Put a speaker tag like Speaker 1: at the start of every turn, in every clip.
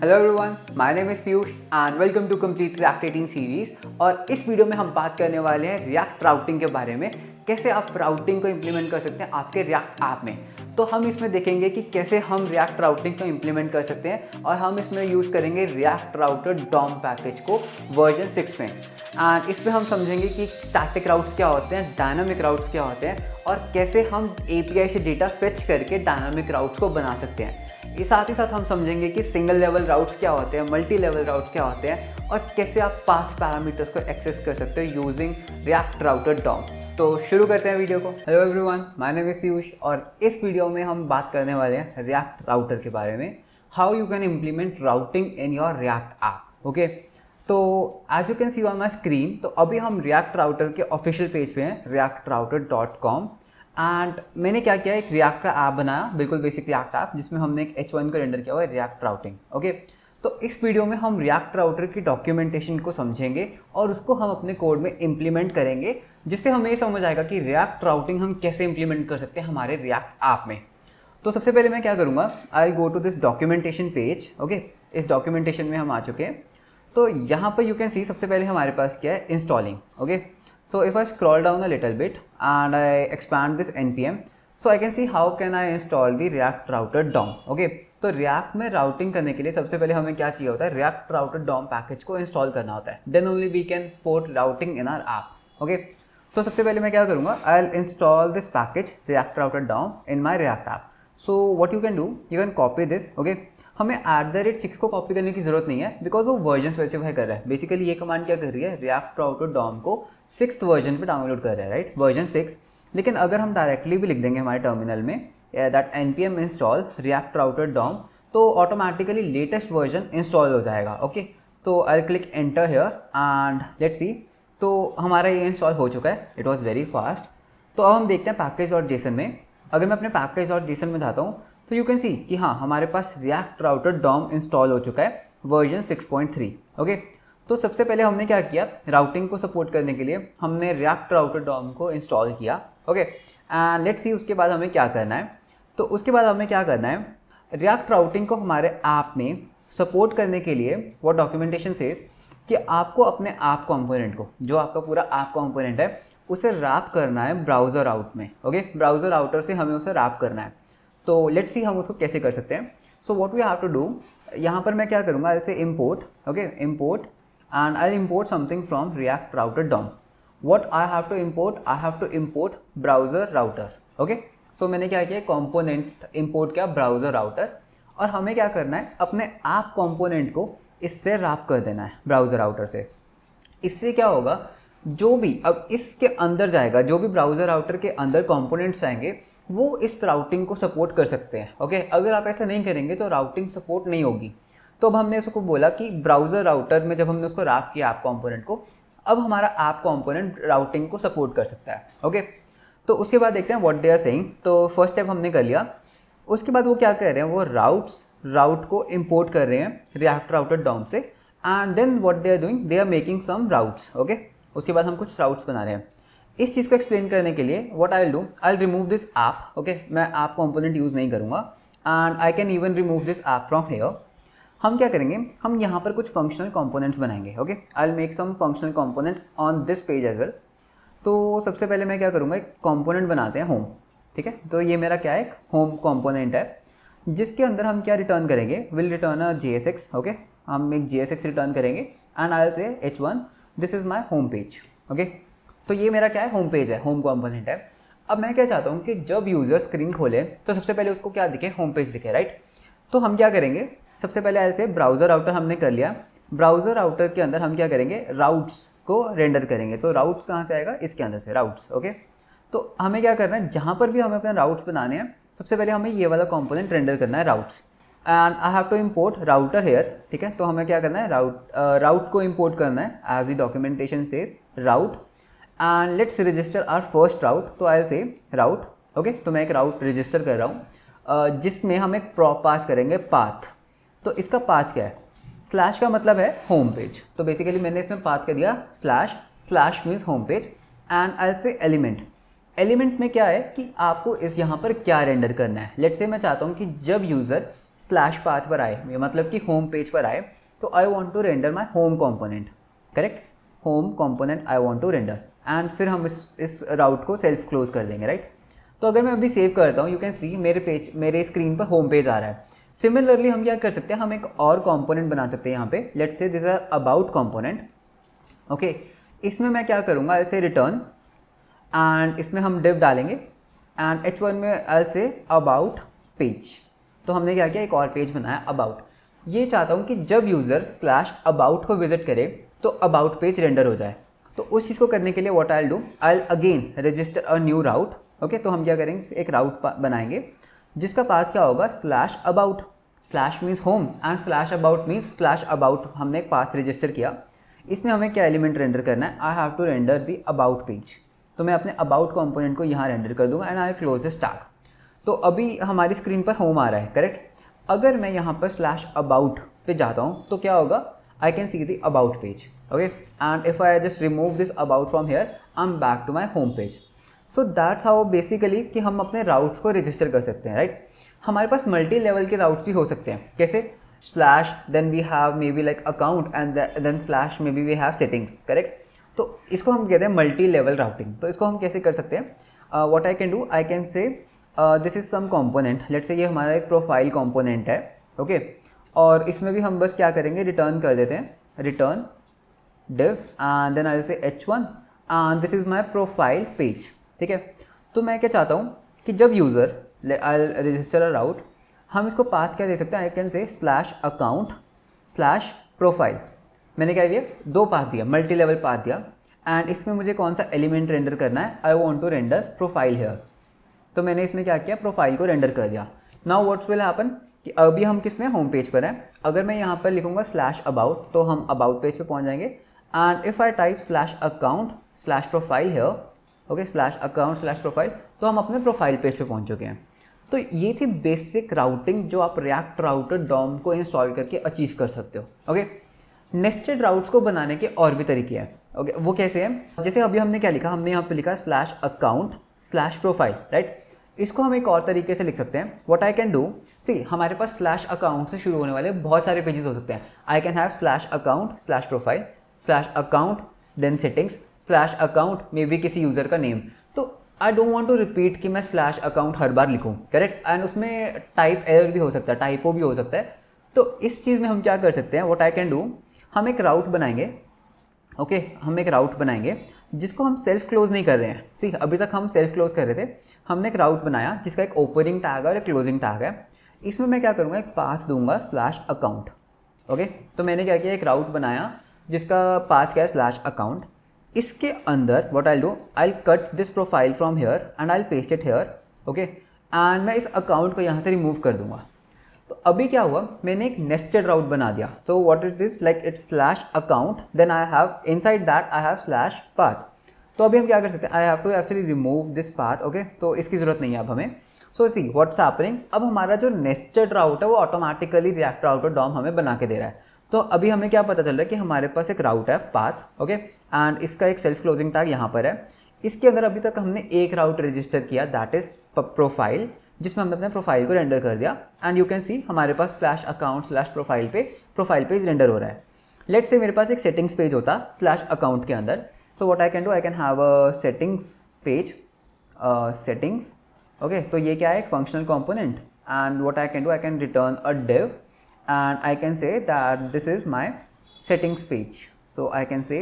Speaker 1: Hello everyone, my name is Piyush and welcome to complete React 18 series. और इस video में हम बात करने वाले हैं रिएक्ट राउटिंग के बारे में, कैसे आप राउटिंग को इम्प्लीमेंट कर सकते हैं आपके रिएक्ट ऐप में। तो हम इसमें देखेंगे कि कैसे हम रिएक्ट राउटिंग को इम्प्लीमेंट कर सकते हैं और हम इसमें यूज़ करेंगे रिएक्ट राउटर डॉम पैकेज को वर्जन 6 में। एंड इस पर हम समझेंगे कि स्टैटिक राउट्स क्या होते हैं, डायनामिक राउट्स क्या होते हैं और कैसे हम API से डेटा फेच करके डायनामिक राउट्स को बना सकते हैं। इस साथ ही साथ हम समझेंगे कि सिंगल लेवल राउट्स क्या होते हैं, मल्टी लेवल राउट्स क्या होते हैं और कैसे आप पाथ पैरामीटर्स को एक्सेस कर सकते हो यूजिंग रिएक्ट राउटर डॉम। तो शुरू करते हैं वीडियो को। Hello everyone, my name is Piyush और इस वीडियो में हम बात करने वाले हैं रिएक्ट राउटर के बारे में, how you can implement routing in your React app. Okay, तो as you can see on my screen, तो अभी हम रिएक्ट राउटर के ऑफिशियल पेज पे हैं reactrouter.com। एंड मैंने क्या किया, एक रिएक्ट का ऐप बनाया, बिल्कुल बेसिक रिएक्ट ऐप, जिसमें हमने एक H1 को रेंडर किया हुआ है रिएक्ट राउटिंग। ओके, तो इस वीडियो में हम रिएक्ट राउटर की डॉक्यूमेंटेशन को समझेंगे और उसको हम अपने कोड में इम्प्लीमेंट करेंगे, जिससे हमें ये समझ आएगा कि रिएक्ट राउटिंग हम कैसे इम्प्लीमेंट कर सकते हैं हमारे रिएक्ट ऐप में। तो सबसे पहले मैं क्या करूँगा, I go to this documentation page. Okay, इस डॉक्यूमेंटेशन में हम आ चुके हैं। तो यहाँ पर यू कैन सी सबसे पहले हमारे पास क्या है, installing. Okay, so if I scroll down a little bit and I expand this npm, so I can see how can I install the react router DOM. okay, तो react में routing करने के लिए सबसे पहले हमें क्या चाहिए होता है, react router DOM पैकेज को इंस्टॉल करना होता है, then only we can support routing in our app. okay, तो सबसे पहले मैं क्या करूँगा, I'll install this package react router DOM in my react app. so what you can do, you can copy this. okay, हमें @6 को copy करने की ज़रूरत नहीं है, बिकॉज वो वर्जन स्पेसिफाई कर रहा है। बेसिकली ये कमांड क्या कर रही है, रिएक्ट राउटर डॉम को 6th वर्जन पे डाउनलोड कर रहा है, राइट, वर्जन 6। लेकिन अगर हम डायरेक्टली भी लिख देंगे हमारे टर्मिनल में that npm install React router DOM, तो ऑटोमेटिकली लेटेस्ट वर्जन इंस्टॉल हो जाएगा। ओके, तो I click enter here and let's see, तो हमारा ये इंस्टॉल हो चुका है, इट वॉज वेरी फास्ट। तो अब हम देखते हैं पैकेज.json में। अगर मैं अपने पैकेज.json में जाता हूँ तो यू कैन सी कि हाँ, हमारे पास रिएक्ट राउटर डॉम इंस्टॉल हो चुका है वर्जन 6.3। ओके, तो सबसे पहले हमने क्या किया, राउटिंग को सपोर्ट करने के लिए हमने रिएक्ट राउटर डॉम को इंस्टॉल किया। ओके, एंड लेट्स सी उसके बाद हमें क्या करना है। तो उसके बाद हमें क्या करना है, रिएक्ट राउटिंग को हमारे ऐप में सपोर्ट करने के लिए वो डॉक्यूमेंटेशन सेज कि आपको अपने ऐप कॉम्पोनेंट को, जो आपका पूरा ऐप कॉम्पोनेंट है, उसे रैप करना है ब्राउज़र आउट में। ओके, ब्राउज़र आउटर से हमें उसे रैप करना है। तो लेट्स सी हम उसको कैसे कर सकते हैं। So what we have to do, यहाँ पर मैं क्या करूँगा, ऐसे import. Okay, import and I import something from React router DOM. What I have to import, I have to import browser router. Okay, so मैंने क्या किया, कंपोनेंट इम्पोर्ट किया ब्राउज़र राउटर, और हमें क्या करना है, अपने ऐप कंपोनेंट को इससे रैप कर देना है ब्राउज़र राउटर से। इससे क्या होगा, जो भी अब इसके अंदर जाएगा, जो भी ब्राउज़र राउटर के अंदर कंपोनेंट्स आएंगे, वो इस राउटिंग को सपोर्ट कर सकते हैं। ओके, अगर आप ऐसा नहीं करेंगे तो राउटिंग सपोर्ट नहीं होगी। तो अब हमने उसको बोला कि ब्राउज़र राउटर में जब हमने उसको रैप किया ऐप कंपोनेंट को, अब हमारा ऐप कंपोनेंट राउटिंग को सपोर्ट कर सकता है। ओके, तो उसके बाद देखते हैं व्हाट दे आर सेइंग। तो फर्स्ट स्टेप हमने कर लिया। उसके बाद वो क्या कर रहे हैं, वो राउट को इम्पोर्ट कर रहे हैं रिएक्ट राउटर डॉम से, and then what they are doing, they are making some routes. Okay, उसके बाद हम कुछ राउट्स बना रहे हैं। इस चीज़ को एक्सप्लेन करने के लिए what I will do, I will remove this app. Okay, मैं ऐप कंपोनेंट यूज़ नहीं करूँगा and I can even remove this app from here. हम क्या करेंगे, हम यहाँ पर कुछ फंक्शनल कंपोनेंट्स बनाएंगे। Okay, I will make some functional components on this page as well. तो सबसे पहले मैं क्या करूँगा, एक कंपोनेंट बनाते हैं होम। ठीक है, तो ये मेरा क्या है, एक होम कंपोनेंट है, जिसके अंदर हम क्या रिटर्न करेंगे, will return a JSX। Okay, हम एक JSX रिटर्न करेंगे एंड आई विल से H1 this is my home page. Okay, तो ये मेरा क्या है, होम पेज है, होम कंपोनेंट है। अब मैं क्या चाहता हूँ कि जब यूज़र स्क्रीन खोले तो सबसे पहले उसको क्या दिखे, होम पेज दिखे, राइट। तो हम क्या करेंगे, सबसे पहले ऐसे ब्राउज़र राउटर हमने कर लिया। ब्राउज़र राउटर के अंदर हम क्या करेंगे, राउट्स को रेंडर करेंगे। तो राउट्स कहाँ से आएगा, इसके अंदर से राउट्स। ओके, तो हमें क्या करना है, जहाँ पर भी हमें अपने राउट्स बनाने हैं, सबसे पहले हमें ये वाला कॉम्पोनेंट रेंडर करना है, routes. And I have to import router here. ठीक है, तो हमें क्या करना है, राउट को इम्पोर्ट करना है as the documentation says route, and let's register our first route. तो आई विल से राउट। ओके, तो मैं एक राउट रजिस्टर कर रहा हूँ, जिसमें हम एक पास करेंगे पाथ। तो इसका पाथ क्या है, स्लैश का मतलब है होम पेज। तो बेसिकली मैंने इसमें पाथ कर दिया slash means home page, and I will से एलिमेंट। एलिमेंट में क्या है कि आपको इस यहाँ पर क्या रेंडर करना है। लेट्स से मैं चाहता हूँ कि जब यूज़र स्लैश पाथ पर आए, ये मतलब कि होम पेज पर आए, तो I want to render my home component, correct, home component I want to render, and फिर हम इस राउट को सेल्फ क्लोज कर देंगे, राइट। तो अगर मैं अभी सेव करता हूँ, यू कैन सी मेरे स्क्रीन पर होम पेज आ रहा है। सिमिलरली हम क्या कर सकते हैं, हम एक और कंपोनेंट बना सकते हैं यहाँ पे, let's say this are about component, okay. इसमें मैं क्या करूँगा, ऐसे रिटर्न, एंड इसमें हम डिव डालेंगे, एंड H1 में ऐसे अबाउट पेज। तो हमने क्या किया, एक और पेज बनाया अबाउट। ये चाहता हूँ कि जब यूज़र स्लैश अबाउट को विजिट करे तो अबाउट पेज रेंडर हो जाए। तो उस चीज़ को करने के लिए what I will do, I will again register a new route, okay. तो हम क्या करेंगे, एक राउट बनाएंगे जिसका पाथ क्या होगा, slash about, slash means home and slash about means slash about. हमने एक पाथ रजिस्टर किया, इसमें हमें क्या एलिमेंट रेंडर करना है, I have to render the about page. तो मैं अपने अबाउट कंपोनेंट को यहाँ रेंडर कर दूंगा, and I close this tag. तो अभी हमारी स्क्रीन पर होम आ रहा है, करेक्ट। अगर मैं यहाँ पर स्लैश अबाउट पे जाता हूँ तो क्या होगा, I can see the about page, okay. And if I just remove this about from here, I am back to my home page. So that's how basically कि हम अपने राउट्स को रजिस्टर कर सकते हैं, राइट। हमारे पास मल्टी लेवल के राउट्स भी हो सकते हैं, कैसे, slash then we have maybe like account and then slash maybe we have settings, correct. तो इसको हम कहते हैं मल्टी लेवल राउटिंग। तो इसको हम कैसे कर सकते हैं, what I can do, I can say this is some component, let's say ये हमारा एक प्रोफाइल कंपोनेंट है, ओके। और इसमें भी हम बस क्या करेंगे, रिटर्न कर देते हैं, return div and then I will say h1 and this is my profile page, ठीक है। तो मैं क्या चाहता हूँ कि जब user I'll register a route, हम इसको पाथ क्या दे सकते हैं, I can say slash account slash profile. मैंने क्या दिया, दो पाथ दिया, मल्टी लेवल पाथ दिया, एंड इसमें मुझे कौन सा एलिमेंट रेंडर करना है, I want to render profile here. तो मैंने इसमें क्या किया, प्रोफाइल को रेंडर कर दिया। नाउ व्हाट्स विल हैपन कि अभी हम किस में, होम पेज पर हैं। अगर मैं यहाँ पर लिखूँगा स्लैश अबाउट तो हम अबाउट पेज पे पहुँच जाएंगे, and if I type slash account slash profile here, okay, slash account slash profile, तो हम अपने प्रोफाइल पेज पे पहुँच चुके हैं। तो ये थी बेसिक राउटिंग जो आप रिएक्ट राउटर डॉम को इंस्टॉल करके अचीव कर सकते हो, ओके। नेस्टेड राउट्स को बनाने के और भी तरीके हैं, ओके। वो कैसे हैं, जैसे अभी हमने क्या लिखा, हमने यहाँ पे लिखा slash account slash profile, right. इसको हम एक और तरीके से लिख सकते हैं, व्हाट आई कैन डू, सी हमारे पास स्लैश अकाउंट से शुरू होने वाले बहुत सारे पेजेस हो सकते हैं। I can have slash account slash profile slash account then settings slash account maybe किसी यूज़र का नेम। तो I don't want to repeat कि मैं स्लैश अकाउंट हर बार लिखूँ, करेक्ट। एंड उसमें टाइप एरर भी हो सकता है, टाइपो भी हो सकता है। तो इस चीज़ में हम क्या कर सकते हैं, व्हाट आई कैन डू, हम एक राउट बनाएंगे, ओके। हम एक राउट बनाएंगे जिसको हम सेल्फ क्लोज नहीं कर रहे हैं। सी अभी तक हम सेल्फ क्लोज कर रहे थे, हमने एक राउट बनाया जिसका एक ओपनिंग टैग है और एक क्लोजिंग टैग है। इसमें मैं क्या करूँगा, एक पाथ दूंगा स्लैश अकाउंट, ओके। तो मैंने क्या किया, एक राउट बनाया जिसका पाथ क्या है, स्लैश अकाउंट। इसके अंदर what I do, I cut this profile from here and I paste it here, okay. And मैं इस अकाउंट को यहाँ से रिमूव कर दूंगा। तो अभी क्या हुआ, मैंने एक नेस्टेड राउट बना दिया। तो what it is like, it's slash account then I have inside that I have slash path. तो अभी हम क्या कर सकते हैं, I have to actually remove this path, okay. तो इसकी ज़रूरत नहीं है अब हमें। सो सी व्हाट्स हैपनिंग, अब हमारा जो नेस्टेड राउट है वो ऑटोमेटिकली रिएक्ट राउटर डॉम हमें बना के दे रहा है। तो अभी हमें क्या पता चल रहा है कि हमारे पास एक राउट है पाथ, ओके, एंड इसका एक सेल्फ क्लोजिंग टैग यहाँ पर है। इसके अंदर अभी तक हमने एक राउट रजिस्टर किया, दैट इज प्रोफाइल, जिसमें हमने अपने प्रोफाइल को रेंडर कर दिया। एंड यू कैन सी हमारे पास स्लैश अकाउंट स्लैश प्रोफाइल पे प्रोफाइल पेज रेंडर हो रहा है। लेट्स से मेरे पास एक सेटिंग्स पेज होता स्लैश अकाउंट के अंदर। सो what I can do, I can have a settings page, settings, okay. तो ये क्या है, एक functional component, and what I can do, I can return a div and I can say that this is my settings page. So I can say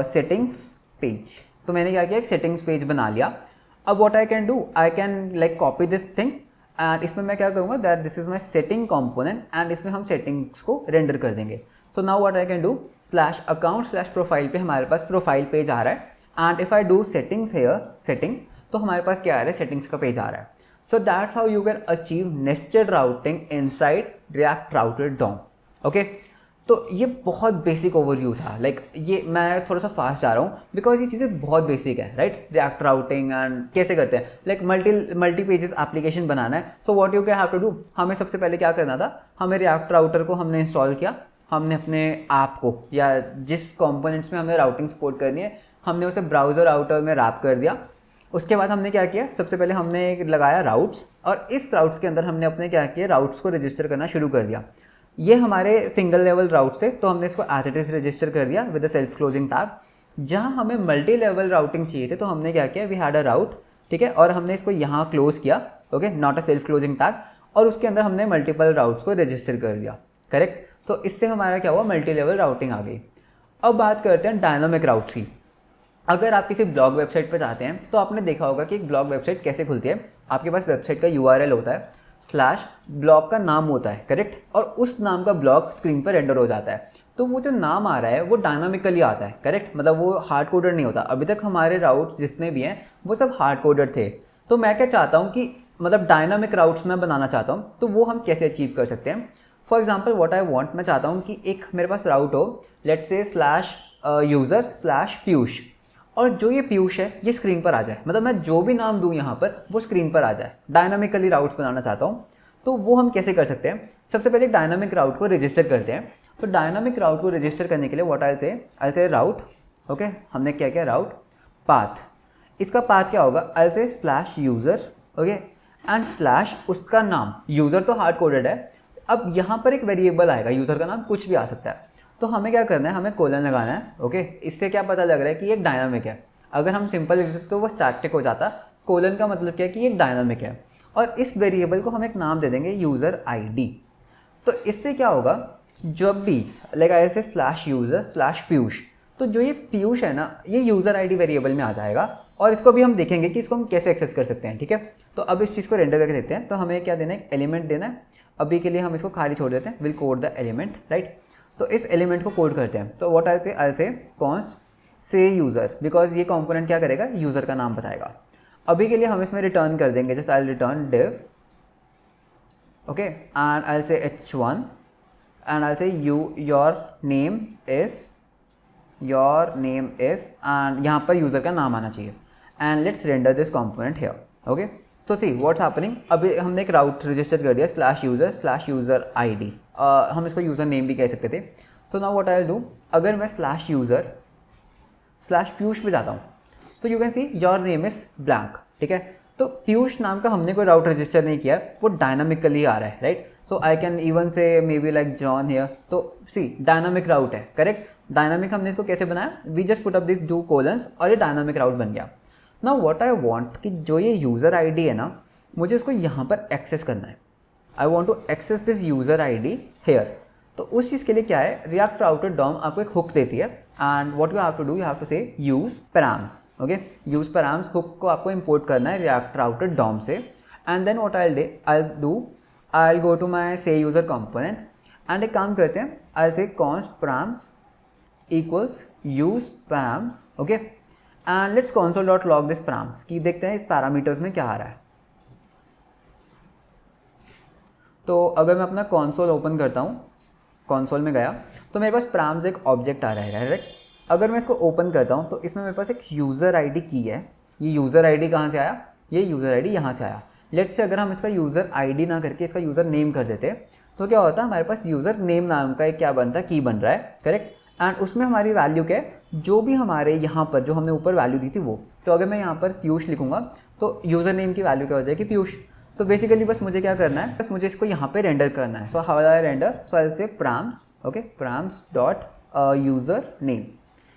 Speaker 1: settings page. तो मैंने क्या किया, एक settings page बना लिया। अब what I can do, I can like copy this thing and इसमें मैं क्या करूँगा, that this is my setting component and इसमें हम settings को render कर देंगे। So now what I can do, slash account slash profile पे हमारे पास profile page आ रहा है, and if I do settings here, setting, तो हमारे पास क्या आ रहा है, settings का पेज आ रहा है। So that's how you can achieve nested routing inside React Router DOM, okay? तो ये बहुत बेसिक ओवरव्यू था, लाइक ये मैं थोड़ा सा फास्ट जा रहा हूँ बिकॉज ये चीज़ें बहुत बेसिक है, राइट। रिएक्ट राउटिंग एंड कैसे करते हैं, लाइक मल्टी पेजेस एप्लीकेशन बनाना है। So what you can have to do, हमें सबसे पहले क्या करना था, हमें रिएक्ट राउटर को हमने इंस्टॉल किया, हमने अपने ऐप को या जिस कंपोनेंट्स में हमें राउटिंग सपोर्ट करनी है हमने उसे ब्राउज़र राउटर में रैप कर दिया। उसके बाद हमने क्या किया, सबसे पहले हमने एक लगाया राउट्स, और इस राउट्स के अंदर हमने अपने क्या किया, राउट्स को रजिस्टर करना शुरू कर दिया। ये हमारे सिंगल लेवल राउट्स थे, तो हमने इसको एज इट इज़ रजिस्टर कर दिया with the self closing tag. जहाँ हमें मल्टी लेवल राउटिंग चाहिए थे, तो हमने क्या किया, वी हैड अ राउट, ठीक है, और हमने इसको यहाँ क्लोज किया, okay, not a self closing tag, और उसके अंदर हमने मल्टीपल राउट्स को रजिस्टर कर दिया, करेक्ट। तो इससे हमारा क्या हुआ, मल्टी लेवल राउटिंग आ गई। अब बात करते हैं डायनामिक राउट्स की। अगर आप किसी ब्लॉग वेबसाइट पर जाते हैं तो आपने देखा होगा कि एक ब्लॉग वेबसाइट कैसे खुलती है। आपके पास वेबसाइट का URL होता है, स्लैश ब्लॉग का नाम होता है, करेक्ट, और उस नाम का ब्लॉग स्क्रीन पर रेंडर हो जाता है। तो वो जो नाम आ रहा है वो डायनामिकली आता है, करेक्ट, मतलब वो हार्ड कोडेड नहीं होता। अभी तक हमारे राउट्स जितने भी हैं वो सब हार्ड कोडेड थे। तो मैं क्या चाहता हूँ कि मतलब डायनामिक राउट्स मैं बनाना चाहता हूँ, तो वो हम कैसे अचीव कर सकते हैं। For example what I want, मैं चाहता हूँ कि एक मेरे पास राउट हो, let's say slash user slash Piyush, और जो ये पीयूष है ये स्क्रीन पर आ जाए, मतलब मैं जो भी नाम दूँ यहाँ पर वो स्क्रीन पर आ जाए। डायनामिकली राउट्स बनाना चाहता हूँ, तो वो हम कैसे कर सकते हैं। सबसे पहले डायनामिक राउट को रजिस्टर करते हैं। तो डायनामिक राउट को रजिस्टर करने के लिए व्हाट आई से राउट, ओके, हमने क्या किया, राउट पाथ। इसका पाथ क्या होगा, आई से slash user, okay, and slash उसका नाम। यूज़र तो हार्ड कोडेड है, अब यहाँ पर एक वेरिएबल आएगा, यूज़र का नाम कुछ भी आ सकता है। तो हमें क्या करना है, हमें कोलन लगाना है, ओके। इससे क्या पता लग रहा है कि ये डायनामिक है। अगर हम सिंपल लिखते तो वो स्टैटिक हो जाता। कोलन का मतलब क्या है कि ये डायनामिक है, और इस वेरिएबल को हम एक नाम दे देंगे यूज़र ID। तो इससे क्या होगा, जब भी लाइक आई से स्लैश यूज़र स्लैश पीयूष, तो जो ये पीयूष है ना, ये यूज़र ID वेरिएबल में आ जाएगा, और इसको भी हम देखेंगे कि इसको हम कैसे एक्सेस कर सकते हैं, ठीक है। तो अब इस चीज़ को रेंडर करके देते हैं। तो हमें क्या देना है, एक एलिमेंट देना है। अभी के लिए हम इसको खाली छोड़ देते हैं, will code the element, right. तो इस एलिमेंट को कोड करते हैं। तो व्हाट आई से कॉन्स्ट से यूज़र, बिकॉज ये कंपोनेंट क्या करेगा, यूज़र का नाम बताएगा। अभी के लिए हम इसमें रिटर्न कर देंगे, just I return div, okay, and I से h1 and I'll say your name is and यहाँ पर यूज़र का नाम आना चाहिए, and let's render this component here, okay। तो सी व्हाट्स हैपनिंग, अभी हमने एक राउट रजिस्टर कर दिया स्लैश यूज़र ID, हम इसको यूज़र नेम भी कह सकते थे। So now what I will do, अगर मैं स्लैश यूज़र स्लैश पीयूष पे जाता हूँ, तो you can see your name is blank, ठीक है। तो पीयूष नाम का हमने कोई राउट रजिस्टर नहीं किया, वो डायनामिकली आ रहा है, right. So I can even say maybe like John here. तो सी डायनामिक राउट है, करेक्ट। डायनामिक हमने इसको कैसे बनाया, we just put up this 2 colons और ये डायनामिक राउट बन गया। नाउ व्हाट आई वांट कि जो ये यूज़र ID है ना, मुझे इसको यहाँ पर एक्सेस करना है। I want to access this user ID here. तो उस चीज़ के लिए क्या है, रिएक्ट राउटर डॉम आपको एक हुक देती है, and what you have to do, you have to say use params, okay. Use params hook को आपको इंपोर्ट करना है रिएक्ट राउटर डॉम से, and then what I will go to my say user component, and एक काम करते हैं, आई से const params equals use params, okay, and let's console dot log this params, कि देखते हैं इस पैरामीटर्स में क्या आ रहा है। तो अगर मैं अपना console ओपन करता हूँ, console में गया, तो मेरे पास पैराम्स एक ऑब्जेक्ट आ रहा है, राइट। अगर मैं इसको ओपन करता हूँ तो इसमें मेरे पास एक यूज़र ID की है। ये यूज़र ID कहाँ से आया, ये यूज़र ID यहाँ से आया। लेट्स से अगर हम इसका यूज़र ID ना करके इसका यूज़र नेम कर देते, तो क्या होता है, हमारे पास यूज़र नेम नाम का एक क्या बनता है, की बन रहा है, करेक्ट। एंड उसमें हमारी वैल्यू क्या है, जो भी हमारे यहाँ पर जो हमने ऊपर वैल्यू दी थी वो। तो अगर मैं यहाँ पर पीयूष लिखूँगा तो यूज़र नेम की वैल्यू क्या हो जाएगी, पीयूष। तो बेसिकली बस मुझे क्या करना है, बस मुझे इसको यहाँ पे रेंडर करना है। सो हाउ आई रेंडर, सो आई से प्राम्स, ओके, प्राम्स डॉट यूज़र नेम।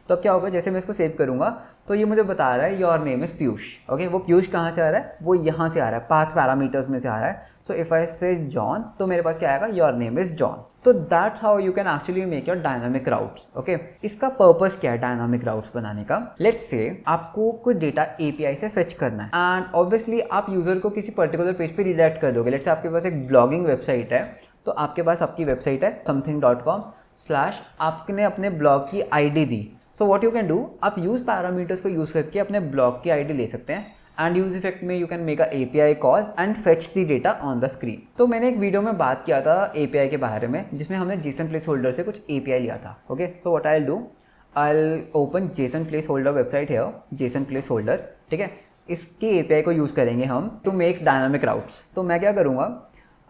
Speaker 1: तो अब क्या होगा, जैसे मैं इसको सेव करूँगा तो ये मुझे बता रहा है your name is Piyush, okay. वो पीयूष कहाँ से आ रहा है, वो यहाँ से आ रहा है, पाथ पैरामीटर्स में से आ रहा है। सो इफ़ आई से जॉन, तो मेरे पास क्या आएगा, योर नेम इज़ जॉन। तो that's how you can actually make your dynamic routes, okay. इसका पर्पस क्या है डायनामिक राउट्स बनाने का, लेट्स से आपको कोई डेटा API से फेच करना है, एंड ऑब्वियसली आप यूज़र को किसी पर्टिकुलर पेज पे रिडायरेक्ट कर दोगे। लेट्स से आपके पास एक ब्लॉगिंग वेबसाइट है, तो आपके पास आपकी वेबसाइट है something.com स्लैश आपने अपने ब्लॉग की ID the. So what you can do, आप यूज़ पैरामीटर्स को यूज़ करके अपने ब्लॉग की ID ले सकते हैं, एंड यूज इफेक्ट में you can make a API call and fetch the data on the screen. तो मैंने एक वीडियो में बात किया था API के बारे में, जिसमें हमने JSON प्लेस होल्डर से कुछ API लिया था, okay. So what I will do, I will open JSON place holder website है, JSON प्लेस होल्डर, ठीक है। इसकी API को यूज़ करेंगे हम टू मेक डायनामिक राउट्स। तो मैं क्या करूँगा,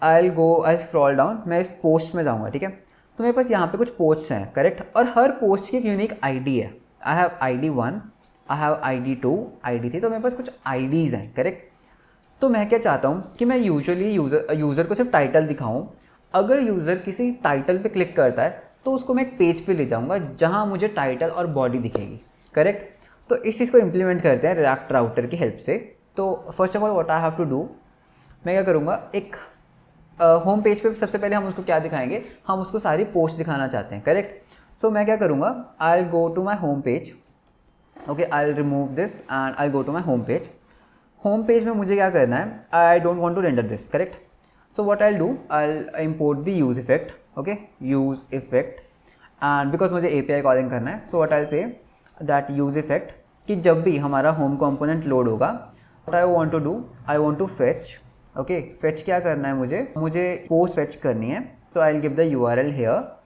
Speaker 1: आई स्क्रॉल डाउन, मैं इस पोस्ट में जाऊँगा, ठीक है। तो मेरे पास यहाँ पे कुछ पोस्ट्स हैं, करेक्ट, और हर पोस्ट की एक यूनिक ID है। I have ID 1, I have ID2, ID3, तो मेरे पास कुछ IDs हैं, करेक्ट। तो मैं क्या चाहता हूँ कि मैं यूजुअली यूज़र को सिर्फ टाइटल दिखाऊँ। अगर यूज़र किसी टाइटल पे क्लिक करता है तो उसको मैं एक पेज पे ले जाऊँगा जहाँ मुझे टाइटल और बॉडी दिखेगी, करेक्ट। तो इस चीज़ को इम्प्लीमेंट करते हैं रिएक्ट राउटर की हेल्प से। तो first of all what I have to do, मैं क्या करूँगा, एक होम पेज पे सबसे पहले हम उसको क्या दिखाएंगे, हम उसको सारी पोस्ट दिखाना चाहते हैं, करेक्ट। सो मैं क्या करूँगा, I will go to my home page, okay, I will remove this and I go to my home page. Home page में मुझे क्या करना है, I don't want to render this, correct. So what I do, I import the use effect, okay, use effect, and because मुझे API calling करना है, so what I say that use effect कि जब भी हमारा होम कंपोनेंट लोड होगा, what I want to do, I want to fetch, okay, fetch क्या करना है, मुझे पोस्ट फेच करनी है। So I will give the URL here,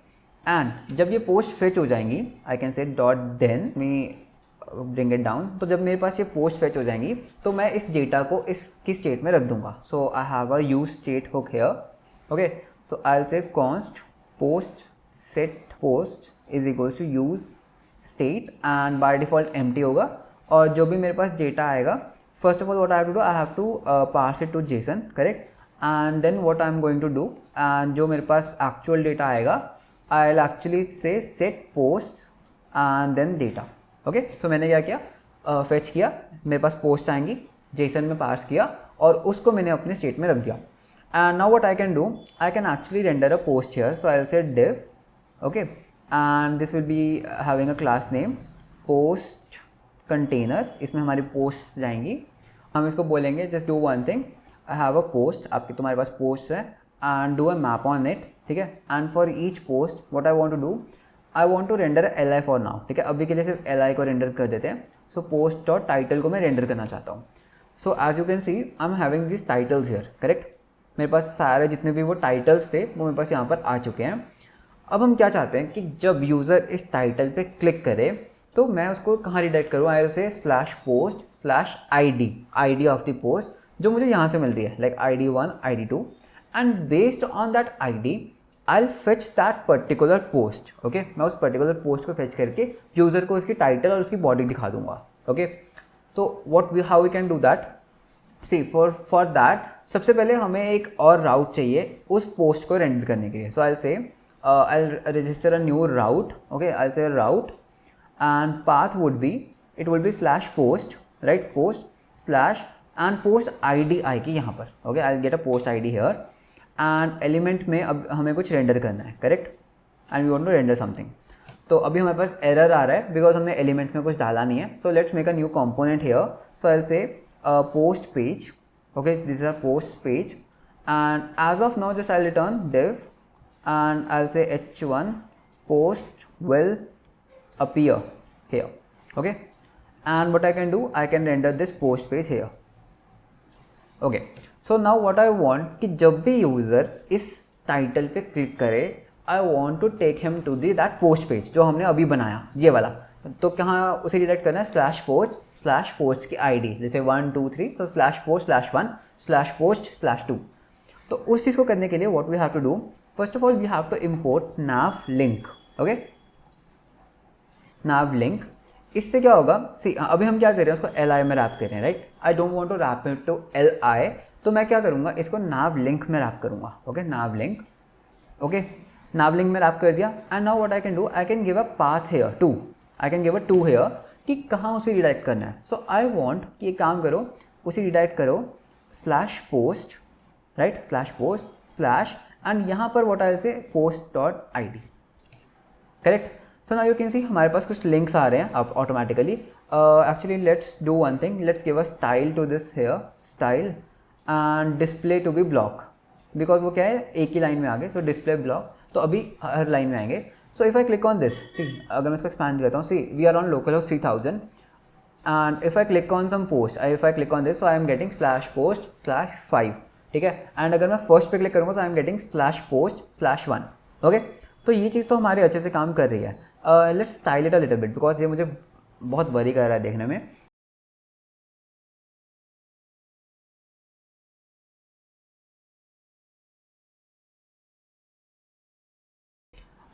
Speaker 1: and जब ये पोस्ट फेच हो जाएंगी, I can say dot then me bring it down. तो जब मेरे पास ये पोस्ट फेच हो जाएंगी तो मैं इस डेटा को इसकी स्टेट में रख दूंगा। So I have a use state hook here, okay. So I will say const post set post is equals to use state, and by default empty होगा। और जो भी मेरे पास डेटा आएगा, first of all what I have to do, I have to parse it to JSON, correct. And then what I am going to do, and जो मेरे पास एक्चुअल डेटा आएगा, I will actually say set post and then data, okay. So मैंने क्या किया, fetch किया, मेरे पास पोस्ट आएंगी, जेसन में पार्स किया और उसको मैंने अपने स्टेट में रख दिया। And now what I can do, I can actually render a post here. So I will say div, okay, and this will be having a class name post container, इसमें हमारी पोस्ट जाएंगी। हम इसको बोलेंगे just do one thing, I have a post, आपके तुम्हारे पास post है, and do a map on it, ठीक है। And for each post what I want to do, I want to render LI for now, ठीक है, अभी के लिए सिर्फ LI को रेंडर कर देते हैं। सो पोस्ट डॉट टाइटल को मैं रेंडर करना चाहता हूँ। So as you can see I am having this titles here, correct. मेरे पास सारे जितने भी वो टाइटल्स थे वो मेरे पास यहाँ पर आ चुके हैं। अब हम क्या चाहते हैं कि जब यूज़र इस टाइटल पे क्लिक करे तो मैं उसको कहाँ रिडायरेक्ट करूँ, आई विल से /post/ID ऑफ द पोस्ट जो मुझे यहाँ से मिल रही है, like ID1 ID2, and based on that ID I'll fetch that particular post, okay. मैं उस पर्टिकुलर पोस्ट को फेच करके यूज़र को उसकी टाइटल और उसकी बॉडी दिखा दूंगा, ओके। तो how we can do that, see for that सबसे पहले हमें एक और राउट चाहिए उस पोस्ट को रेंडर करने के लिए। सो I'll register a new route, okay, I'll say route, and path would be, it will be /post, right, post slash, and post ID आएगी यहाँ पर, okay, I'll get a post ID here, and element में अब हमें कुछ render करना है, correct, and we want to render something. तो अभी हमारे पास एरर आ रहा है बिकॉज हमने एलिमेंट में कुछ डाला नहीं है। So let's make a new component here. So I will से post page, okay, this is a post page, and as of now just I'll return div, and I'll say h1 post will appear here, okay, and what I can do, I can render this post page here, okay. So now what I want कि जब भी user इस title पे click करे, I want to take him to the that post page जो हमने अभी बनाया, ये वाला। तो कहाँ उसे डिटेक्ट करना है, /post की ID जैसे 1 2 3, तो /post/1/post/2। तो उस चीज़ को करने के लिए what we have to do, first of all we have to import nav link, okay, nav link। इससे क्या होगा, सी अभी हम क्या कर रहे हैं, उसको LI में रैप कर रहे हैं, right. I don't want to wrap it to LI, तो मैं क्या करूँगा, इसको nav link में रैप करूँगा, okay, nav link, okay, nav link में रैप कर दिया। And now what I can do, I can give a path here to, I can give a to here कि कहाँ उसे रिडायरेक्ट करना है। सो आई वांट कि एक काम करो, उसे रिडायरेक्ट करो /post, राइट, /post/ एंड यहाँ पर what I will say post.id, correct. So now you can see हमारे पास कुछ लिंक्स आ रहे हैं अब automatically. Actually let's do one thing, let's give a style to this here, style, and display to be block, because वो क्या है, एक ही लाइन में आ गए। सो डिस्प्ले ब्लॉक, तो अभी हर लाइन में आएंगे। So if I click on this, see अगर मैं इसको एक्सपैंड करता हूँ, see we are on localhost 3000, and if I click on some post, if I click on this, so I am getting /post/5, ठीक है। And अगर मैं first पे क्लिक करूँगा so I am getting /post/1, okay. तो ये चीज़ तो हमारे अच्छे से काम कर रही है। Let's style it a little bit because ये मुझे बहुत वरी कर रहा है देखने में।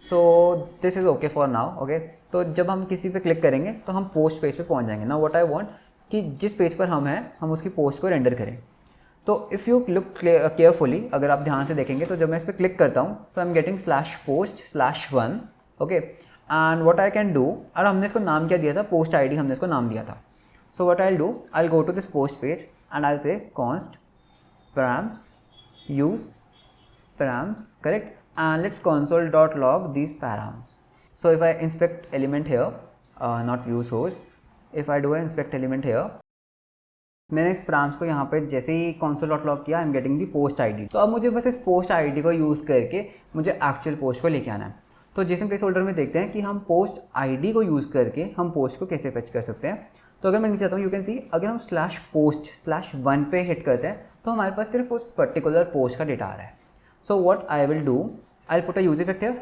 Speaker 1: So this is okay for now. Okay, तो जब हम किसी पे क्लिक करेंगे तो हम पोस्ट पेज पे पहुंच जाएंगे। नाउ व्हाट आई वांट कि जिस पेज पर हम हैं हम उसकी पोस्ट को रेंडर करें। तो इफ़ यू लुक केयरफुली, अगर आप ध्यान से देखेंगे तो जब मैं इस पर क्लिक करता हूँ तो I am getting /post/1। Okay, and what I can do, और हमने इसको नाम क्या दिया था, पोस्ट आईडी हमने इसको नाम दिया था। So what I do, I go to this post page and I say const params use params, correct, and let's console.log these params. So if I inspect element here, not view source, if I do an inspect element here, मैंने इस params को यहाँ पे जैसे ही console.log किया, I'm getting the post ID। तो अब मुझे बस इस post ID को यूज़ करके मुझे actual post को लेके आना है। तो JSON प्लेस होल्डर में देखते हैं कि हम पोस्ट ID को यूज़ करके हम पोस्ट को कैसे फेच कर सकते हैं। तो अगर मैं नीचे आता हूँ, यू कैन सी, अगर हम /post/1 पे हिट करते हैं तो हमारे पास सिर्फ उस पर्टिकुलर पोस्ट का डेटा आ रहा है। So what I will do, I will put a use effect here,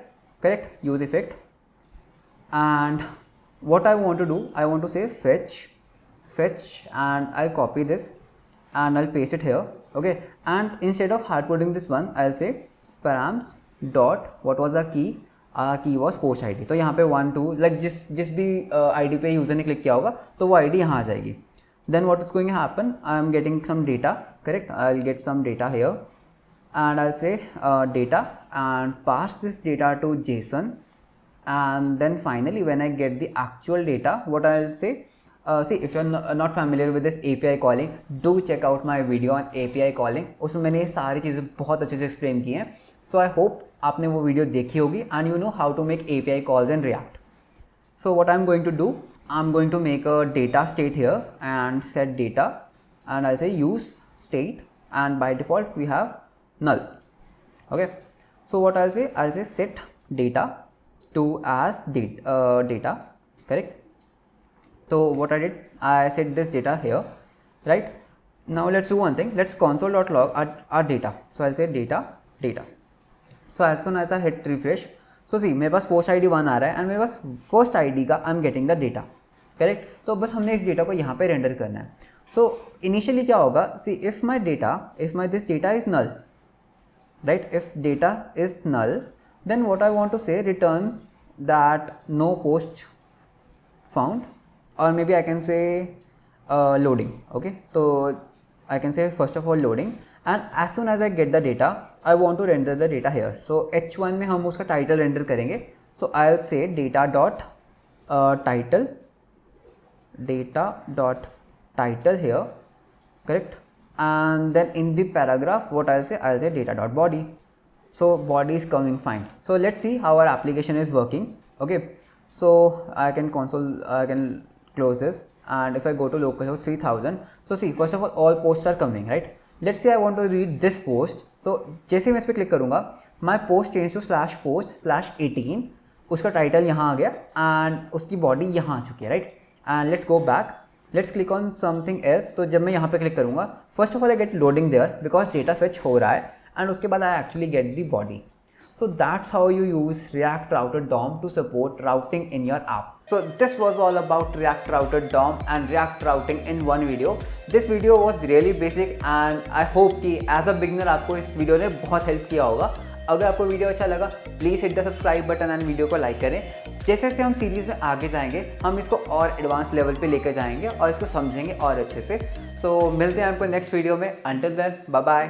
Speaker 1: correct, use effect, and what I want to do, I want to say fetch and I'll copy this and I'll paste it here. Okay, and instead of hard coding this one, I'll say params dot what was the key, की was post ID। तो यहाँ पे 1 2 like जिस भी ID पे user ने click किया होगा तो वो ID यहाँ आ जाएगी। Then what is going to happen, I am getting some data, correct, I'll get some data here and I'll say data and pass this data to JSON, and then finally when I get the actual data, what I'll say, see if you're not familiar with this API calling, do check out my video on API calling। उसमें मैंने ये सारी चीज़ें बहुत अच्छे से explain की हैं। सो आई होप आपने वो वीडियो देखी होगी and you know how to make API calls in React। So what I'm going to do, I'm going to make a data state here and set data, and I'll say use state, and by default we have null। Okay, so what I'll say set data to as data, correct। So what I did, I set this data here, right। Now let's do one thing, let's console.log our data। So I'll say data। So as soon as I hit refresh, so see मेरे पास post ID 1 आ रहा है and मेरे पास first ID का I'm getting the data, correct। तो बस हमने इस data को यहाँ पे रेंडर करना है। So initially क्या होगा, see if my this data is null, right, if data is null, then what I want to say, return that no post found, or maybe I can say loading। Okay, so I can say first of all loading, and as soon as I get the data I want to render the data here। So h1 में हम उसका title render करेंगे। So I'll say data dot title here, correct, and then in the paragraph what I'll say data dot body। So body is coming fine। So let's see how our application is working। Okay, so I can close this, and if I go to localhost 3000, so see first of all posts are coming, right। Let's say I want to read this post। So जैसे मैं इस पर click करूँगा my post change to /post/18, उसका title यहाँ आ गया and उसकी body यहाँ आ चुकी है, right. And let's go back, let's click on something else. तो जब मैं यहाँ पे क्लिक करूँगा, first of all I get loading there because data fetch हो रहा है, एंड उसके बाद I actually get the body. So that's how you use React Router DOM to support routing in your app। So this was all about React Router DOM and React routing in one video। This video was really basic and I hope कि as a beginner आपको इस video ने बहुत help किया होगा। अगर आपको video अच्छा लगा please hit the subscribe button and video को लाइक करें। जैसे जैसे हम सीरीज़ में आगे जाएंगे हम इसको और एडवांस लेवल पे लेकर जाएंगे और इसको समझेंगे और अच्छे से। सो मिलते हैं आपको नेक्स्ट वीडियो में। Until then bye bye.